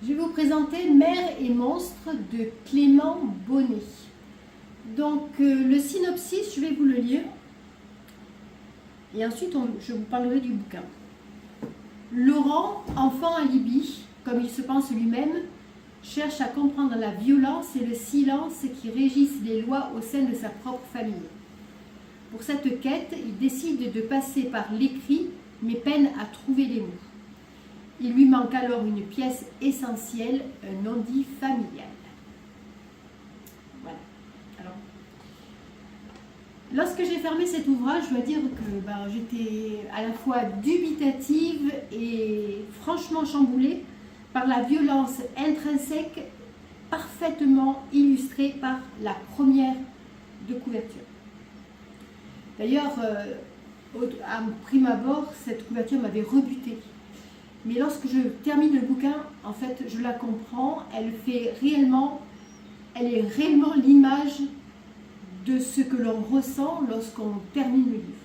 Je vais vous présenter Mère et monstre de Clément Bonnet. Donc le synopsis, je vais vous le lire et ensuite je vous parlerai du bouquin. Laurent, enfant alibi, comme il se pense lui-même, cherche à comprendre la violence et le silence qui régissent les lois au sein de sa propre famille. Pour cette quête, il décide de passer par l'écrit, mais peine à trouver les mots. Il lui manque alors une pièce essentielle, un non-dit familial. Voilà. Alors, lorsque j'ai fermé cet ouvrage, je dois dire que j'étais à la fois dubitative et franchement chamboulée par la violence intrinsèque parfaitement illustrée par la première de couverture. D'ailleurs, à prime abord, cette couverture m'avait rebutée. Mais lorsque je termine le bouquin, en fait, je la comprends. Elle est réellement l'image de ce que l'on ressent lorsqu'on termine le livre.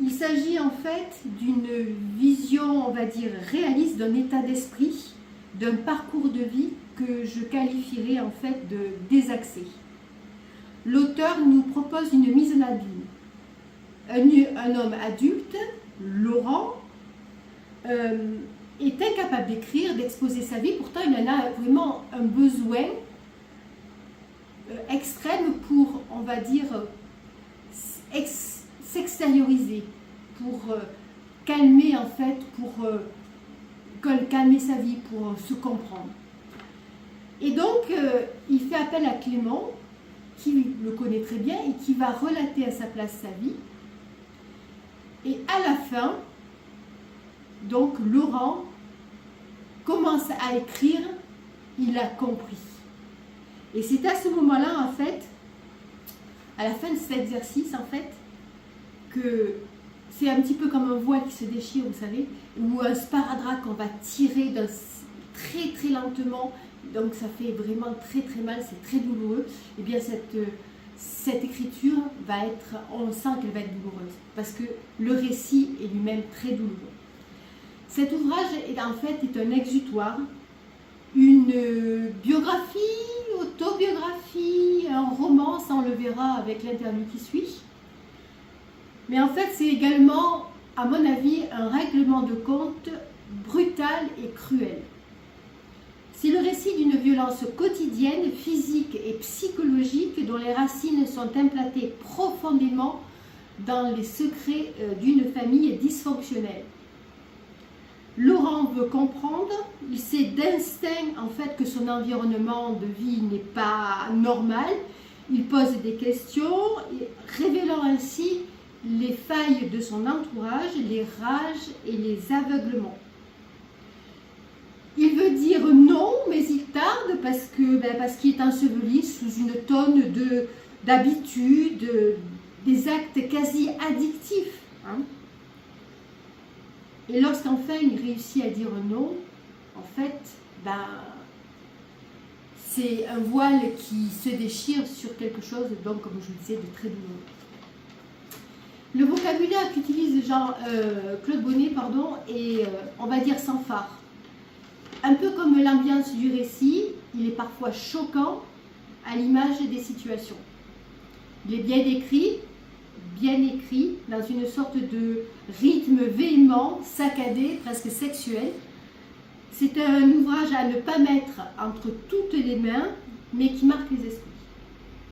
Il s'agit en fait d'une vision, on va dire, réaliste d'un état d'esprit, d'un parcours de vie que je qualifierais en fait de désaxé. L'auteur nous propose une mise en abîme. Un homme adulte, Laurent, est incapable d'écrire, d'exposer sa vie. Pourtant, il en a vraiment un besoin extrême pour, on va dire, s'extérioriser, pour calmer en fait, pour calmer sa vie, pour se comprendre. Et donc, il fait appel à Clément, qui le connaît très bien et qui va relater à sa place sa vie. Et à la fin, donc Laurent commence à écrire, il a compris. Et c'est à ce moment-là, en fait, à la fin de cet exercice, en fait, que c'est un petit peu comme un voile qui se déchire, vous savez, ou un sparadrap qu'on va tirer très très lentement, donc ça fait vraiment très très mal, c'est très douloureux. Et bien cette écriture va être, on sent qu'elle va être douloureuse, parce que le récit est lui-même très douloureux. Cet ouvrage est un exutoire, une biographie, autobiographie, un roman, ça on le verra avec l'interview qui suit. Mais en fait c'est également, à mon avis, un règlement de compte brutal et cruel. C'est le récit d'une violence quotidienne, physique et psychologique dont les racines sont implantées profondément dans les secrets d'une famille dysfonctionnelle. Laurent veut comprendre, il sait d'instinct en fait que son environnement de vie n'est pas normal. Il pose des questions, révélant ainsi les failles de son entourage, les rages et les aveuglements. Il veut dire non, mais il tarde parce qu'il est enseveli sous une tonne d'habitudes, des actes quasi addictifs. Hein. Et lorsqu'enfin il réussit à dire non, en fait, c'est un voile qui se déchire sur quelque chose, donc comme je vous disais, de très douloureux. Le vocabulaire qu'utilise Claude Bonnet est, on va dire, sans phare. Un peu comme l'ambiance du récit, il est parfois choquant à l'image des situations. Il est bien écrit, dans une sorte de rythme véhément, saccadé, presque sexuel. C'est un ouvrage à ne pas mettre entre toutes les mains, mais qui marque les esprits.